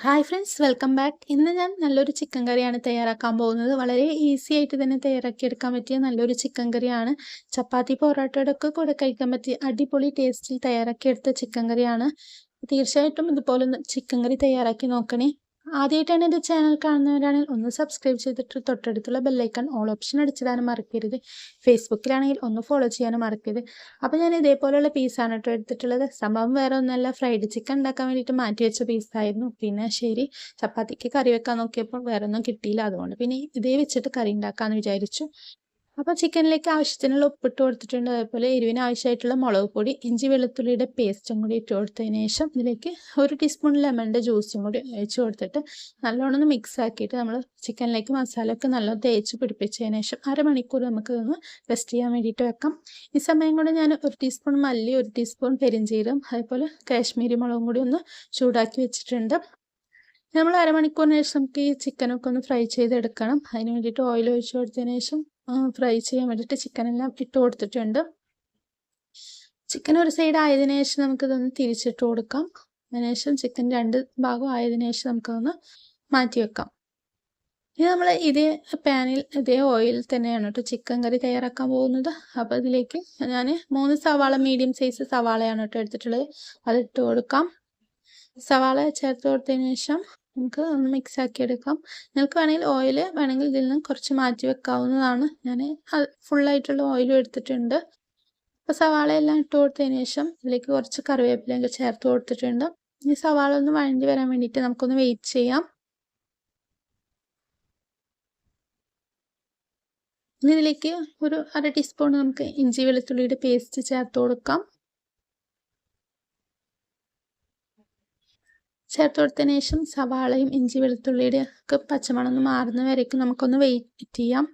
Hi friends, welcome back. ഇന്ന് ഞാൻ നല്ലൊരു ചിക്കൻ കറിയാണ് തയ്യാറാക്കാൻ പോകുന്നത്. വളരെ ഈസി ആയിട്ട് തന്നെ തയ്യാറാക്കിയെടുക്കാൻ പറ്റിയ നല്ലൊരു ചിക്കൻ കറിയാണ്. ചപ്പാത്തി പൊറോട്ടയുടെ ഒക്കെ കൂടെ കഴിക്കാൻ പറ്റിയ അടിപൊളി ടേസ്റ്റിൽ തയ്യാറാക്കിയെടുത്ത ചിക്കൻ കറിയാണ്. തീർച്ചയായിട്ടും ഇതുപോലൊന്ന് ചിക്കൻ കറി തയ്യാറാക്കി നോക്കണേ. ആദ്യമായിട്ടാണ് എൻ്റെ ചാനൽ കാണുന്നവരാണെങ്കിൽ ഒന്ന് സബ്സ്ക്രൈബ് ചെയ്തിട്ട് തൊട്ടടുത്തുള്ള ബെല്ലൈക്കൺ ഓൾ ഓപ്ഷൻ അടിച്ചിടാനും മറക്കരുത്. ഫേസ്ബുക്കിലാണെങ്കിൽ ഒന്ന് ഫോളോ ചെയ്യാനും മറക്കരുത്. അപ്പോൾ ഞാൻ ഇതേപോലെയുള്ള പീസാണ് കേട്ടോ എടുത്തിട്ടുള്ളത്. സംഭവം വേറെ ഒന്നല്ല, ഫ്രൈഡ് ചിക്കൻ ഉണ്ടാക്കാൻ വേണ്ടിയിട്ട് മാറ്റി വെച്ച പീസായിരുന്നു. പിന്നെ ശരി, ചപ്പാത്തിക്ക് കറി വെക്കാൻ നോക്കിയപ്പോൾ വേറെ ഒന്നും കിട്ടിയില്ല. അതുകൊണ്ട് പിന്നെ ഇതേ വെച്ചിട്ട് കറി ഉണ്ടാക്കാമെന്ന് വിചാരിച്ചു. അപ്പോൾ ചിക്കനിലേക്ക് ആവശ്യത്തിനുള്ള ഉപ്പിട്ട് കൊടുത്തിട്ടുണ്ട്. അതേപോലെ എരിവിന് ആവശ്യമായിട്ടുള്ള മുളക് പൊടി, ഇഞ്ചി വെളുത്തുള്ളിയുടെ പേസ്റ്റും കൂടി ഇട്ട് കൊടുത്തതിന് ശേഷം ഇതിലേക്ക് 1 ടീസ്പൂൺ ലെമണിൻ്റെ ജ്യൂസും കൂടി ഒഴിച്ച് കൊടുത്തിട്ട് നല്ലോണം ഒന്ന് മിക്സ് ആക്കിയിട്ട് നമ്മൾ ചിക്കനിലേക്ക് മസാലയൊക്കെ നല്ലോണം തേച്ച് പിടിപ്പിച്ചതിന് ശേഷം അരമണിക്കൂർ നമുക്ക് ഒന്ന് റെസ്റ്റ് ചെയ്യാൻ വേണ്ടിയിട്ട് വെക്കാം. ഈ സമയം കൊണ്ട് ഞാൻ 1 ടീസ്പൂൺ മല്ലി, 1 ടീസ്പൂൺ പെരിഞ്ചീരകം, അതേപോലെ കാശ്മീരി മുളകും കൂടി ഒന്ന് ചൂടാക്കി വെച്ചിട്ടുണ്ട്. നമ്മൾ അരമണിക്കൂറിന് ശേഷം നമുക്ക് ഈ ചിക്കനൊക്കെ ഒന്ന് ഫ്രൈ ചെയ്തെടുക്കണം. അതിന് വേണ്ടിയിട്ട് ഓയിൽ ഒഴിച്ച് കൊടുത്തതിന് ശേഷം ഫ്രൈ ചെയ്യാൻ വേണ്ടിയിട്ട് ചിക്കനെല്ലാം ഇട്ട് കൊടുത്തിട്ടുണ്ട്. ചിക്കൻ ഒരു സൈഡ് ആയതിനു ശേഷം നമുക്കിതൊന്ന് തിരിച്ചിട്ട് കൊടുക്കാം. അതിനുശേഷം ചിക്കൻ 2 ഭാഗം ആയതിനു ശേഷം നമുക്കൊന്ന് മാറ്റി വെക്കാം. ഇനി നമ്മൾ ഇതേ പാനിൽ ഇതേ ഓയിൽ തന്നെയാണ് കേട്ടോ ചിക്കൻ കറി തയ്യാറാക്കാൻ പോകുന്നത്. അപ്പോൾ ഇതിലേക്ക് ഞാൻ 3 സവാള, മീഡിയം സൈസ് സവാളയാണ് കേട്ടോ എടുത്തിട്ടുള്ളത്. അതിട്ട് കൊടുക്കാം. സവാള ചേർത്ത് കൊടുത്തതിന് ശേഷം നമുക്ക് ഒന്ന് മിക്സ് ആക്കി എടുക്കാം. നിങ്ങൾക്ക് വേണമെങ്കിൽ ഓയിൽ വേണമെങ്കിൽ ഇതിൽ നിന്ന് കുറച്ച് മാറ്റി വെക്കാവുന്നതാണ്. ഞാൻ ഫുള്ളായിട്ടുള്ള ഓയിലും എടുത്തിട്ടുണ്ട്. അപ്പോൾ സവാള എല്ലാം ഇട്ട് കൊടുത്തതിന് ശേഷം ഇതിലേക്ക് കുറച്ച് കറിവേപ്പിലയൊക്കെ ചേർത്ത് കൊടുത്തിട്ടുണ്ട്. ഈ സവാള ഒന്ന് വഴണ്ടി വരാൻ വേണ്ടിയിട്ട് നമുക്കൊന്ന് വെയിറ്റ് ചെയ്യാം. ഇനി ഇതിലേക്ക് ഒരു 1/2 ടീസ്പൂൺ നമുക്ക് ഇഞ്ചി വെളുത്തുള്ളിയുടെ പേസ്റ്റ് ചേർത്ത് കൊടുക്കാം. ചേർത്ത് കൊടുത്തതിന് ശേഷം സവാളയും ഇഞ്ചി വെളുത്തുള്ളിയുടെ ഒക്കെ പച്ചമണം ഒന്ന് മാറുന്ന വരേക്കും നമുക്കൊന്ന് വെയിറ്റ് ചെയ്യാം.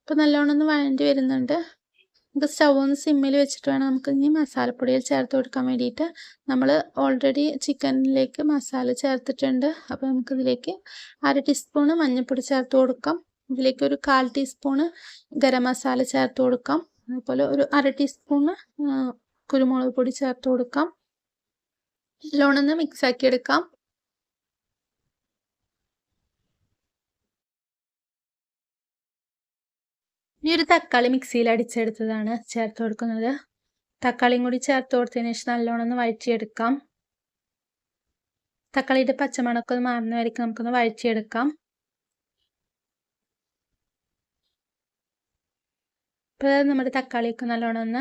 ഇപ്പോൾ നല്ലോണം ഒന്ന് വഴണ്ടി വരുന്നുണ്ട്. നമുക്ക് സ്റ്റവ് ഒന്ന് സിമ്മിൽ വെച്ചിട്ട് വേണം നമുക്ക് ഇനി മസാലപ്പൊടികൾ ചേർത്ത് കൊടുക്കാൻ വേണ്ടിയിട്ട്. നമ്മൾ ഓൾറെഡി ചിക്കനിലേക്ക് മസാല ചേർത്തിട്ടുണ്ട്. അപ്പോൾ നമുക്കിതിലേക്ക് 1/2 ടീസ്പൂണ് മഞ്ഞൾപ്പൊടി ചേർത്ത് കൊടുക്കാം. ഇതിലേക്ക് ഒരു 1/4 ടീസ്പൂണ് ഗരം മസാല ചേർത്ത് കൊടുക്കാം. അതുപോലെ ഒരു 1/2 ടീസ്പൂണ് കുരുമുളക് പൊടി ചേർത്ത് കൊടുക്കാം. നല്ലോണം ഒന്ന് മിക്സ് ആക്കി എടുക്കാം. ഈ ഒരു തക്കാളി മിക്സിയിൽ അടിച്ചെടുത്തതാണ് ചേർത്ത് കൊടുക്കുന്നത്. തക്കാളിയും കൂടി ചേർത്ത് കൊടുത്തതിന് ശേഷം നല്ലോണം ഒന്ന് വഴറ്റിയെടുക്കാം. തക്കാളിയുടെ പച്ചമണമൊക്കെ ഒന്ന് മാറുന്ന വരയ്ക്ക് നമുക്കൊന്ന് വഴറ്റിയെടുക്കാം. ഇപ്പോൾ നമ്മുടെ തക്കാളിയൊക്കെ നല്ലോണം ഒന്ന്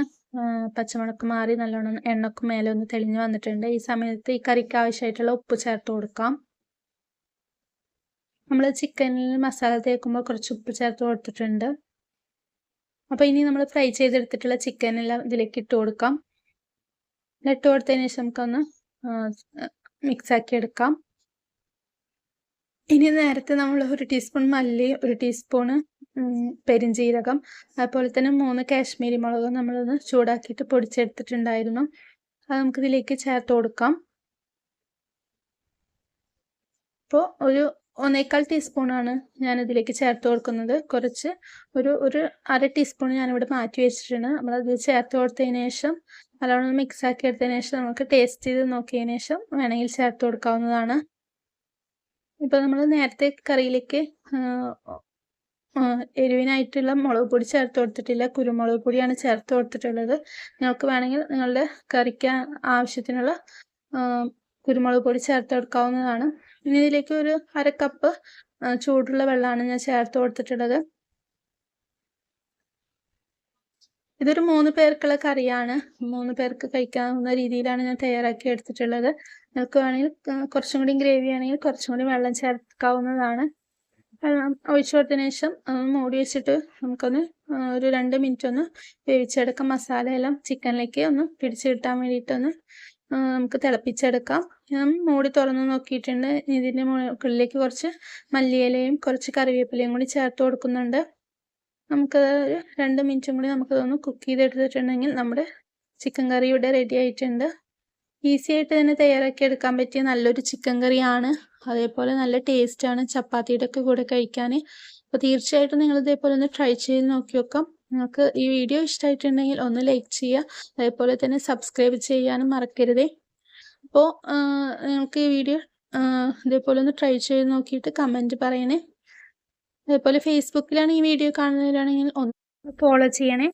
പച്ചമണക്ക് മാറി നല്ലോണം എണ്ണക്ക് മേലെ ഒന്ന് തെളിഞ്ഞ് വന്നിട്ടുണ്ട്. ഈ സമയത്ത് ഈ കറിക്ക് ആവശ്യമായിട്ടുള്ള ഉപ്പ് ചേർത്ത് കൊടുക്കാം. നമ്മൾ ചിക്കനിൽ മസാല തേക്കുമ്പോൾ കുറച്ച് ഉപ്പ് ചേർത്ത് കൊടുത്തിട്ടുണ്ട്. അപ്പോൾ ഇനി നമ്മൾ ഫ്രൈ ചെയ്തെടുത്തിട്ടുള്ള ചിക്കനെല്ലാം ഇതിലേക്ക് ഇട്ട് കൊടുക്കാം. ഇട്ട് കൊടുത്തതിന് ശേഷം നമുക്കൊന്ന് മിക്സ് ആക്കി എടുക്കാം. ഇനി നേരത്തെ നമ്മൾ 1 ടീസ്പൂൺ മല്ലി, 1 ടീസ്പൂണ് പെരിഞ്ചീരകം, അതുപോലെ തന്നെ 3 കാശ്മീരി മുളക് നമ്മളൊന്ന് ചൂടാക്കിയിട്ട് പൊടിച്ചെടുത്തിട്ടുണ്ടായിരുന്നു. അത് നമുക്കിതിലേക്ക് ചേർത്ത് കൊടുക്കാം. അപ്പോൾ ഒരു 1/4 ടീസ്പൂണാണ് ഞാനിതിലേക്ക് ചേർത്ത് കൊടുക്കുന്നത്. കുറച്ച് ഒരു 1/2 ടീസ്പൂൺ ഞാനിവിടെ മാറ്റി വെച്ചിട്ടുണ്ട്. നമ്മളത് ചേർത്ത് കൊടുത്തതിന് ശേഷം നല്ലോണം മിക്സ് ആക്കി എടുത്തതിന് ശേഷം നമുക്ക് ടേസ്റ്റ് ചെയ്ത് നോക്കിയതിന് ശേഷം വേണമെങ്കിൽ ചേർത്ത് കൊടുക്കാവുന്നതാണ്. ഇപ്പോൾ നമ്മൾ നേരത്തെ കറിയിലേക്ക് എരിവിനായിട്ടുള്ള മുളക് പൊടി ചേർത്ത് കൊടുത്തിട്ടില്ല, കുരുമുളക് പൊടിയാണ് ചേർത്ത് കൊടുത്തിട്ടുള്ളത്. നിങ്ങൾക്ക് വേണമെങ്കിൽ നിങ്ങളുടെ കറിക്ക് ആവശ്യത്തിനുള്ള കുരുമുളക് പൊടി ചേർത്ത് കൊടുക്കാവുന്നതാണ്. ഇനി ഇതിലേക്ക് ഒരു 1/2 കപ്പ് ചൂടുള്ള വെള്ളമാണ് ഞാൻ ചേർത്ത് കൊടുത്തിട്ടുള്ളത്. ഇതൊരു 3 പേർക്കുള്ള കറിയാണ്. 3 പേർക്ക് കഴിക്കാവുന്ന രീതിയിലാണ് ഞാൻ തയ്യാറാക്കി എടുത്തിട്ടുള്ളത്. നിങ്ങൾക്ക് വേണമെങ്കിൽ കുറച്ചും കൂടി ഗ്രേവി ആണെങ്കിൽ കുറച്ചും കൂടി വെള്ളം ചേർക്കാവുന്നതാണ്. ഒഴിച്ചു കൊടുത്തതിന് ശേഷം മൂടി വെച്ചിട്ട് നമുക്കൊന്ന് ഒരു 2 മിനിറ്റ് ഒന്ന് വേവിച്ചെടുക്കാം. മസാലയെല്ലാം ചിക്കനിലേക്ക് ഒന്ന് പിടിച്ച് കിട്ടാൻ വേണ്ടിയിട്ടൊന്ന് നമുക്ക് തിളപ്പിച്ചെടുക്കാം. ഞാൻ മൂടി തുറന്ന് നോക്കിയിട്ടുണ്ട്. ഇതിൻ്റെ മുകളിലേക്ക് കുറച്ച് മല്ലിയിലയും കുറച്ച് കറിവേപ്പിലയും കൂടി ചേർത്ത് കൊടുക്കുന്നുണ്ട്. നമുക്ക് ഒരു 2 മിനിറ്റും കൂടി നമുക്കതൊന്ന് കുക്ക് ചെയ്തെടുത്തിട്ടുണ്ടെങ്കിൽ നമ്മുടെ ചിക്കൻ കറി ഇവിടെ റെഡി ആയിട്ടുണ്ട്. ഈസി ആയിട്ട് തന്നെ തയ്യാറാക്കി എടുക്കാൻ പറ്റിയ നല്ലൊരു ചിക്കൻ കറിയാണ്. അതേപോലെ നല്ല ടേസ്റ്റാണ് ചപ്പാത്തിയുടെ ഒക്കെ കൂടെ കഴിക്കാൻ. അപ്പോൾ തീർച്ചയായിട്ടും നിങ്ങൾ ഇതേപോലെ ഒന്ന് ട്രൈ ചെയ്ത് നോക്കി നോക്കാം. നിങ്ങൾക്ക് ഈ വീഡിയോ ഇഷ്ടമായിട്ടുണ്ടെങ്കിൽ ഒന്ന് ലൈക്ക് ചെയ്യുക. അതേപോലെ തന്നെ സബ്സ്ക്രൈബ് ചെയ്യാനും മറക്കരുതേ. അപ്പോൾ നിങ്ങൾക്ക് ഈ വീഡിയോ ഇതേപോലെ ഒന്ന് ട്രൈ ചെയ്ത് നോക്കിയിട്ട് കമൻറ്റ് പറയണേ. അതേപോലെ ഫേസ്ബുക്കിലാണ് ഈ വീഡിയോ കാണുന്നവരാണെങ്കിൽ ഒന്ന് ഫോളോ ചെയ്യണേ.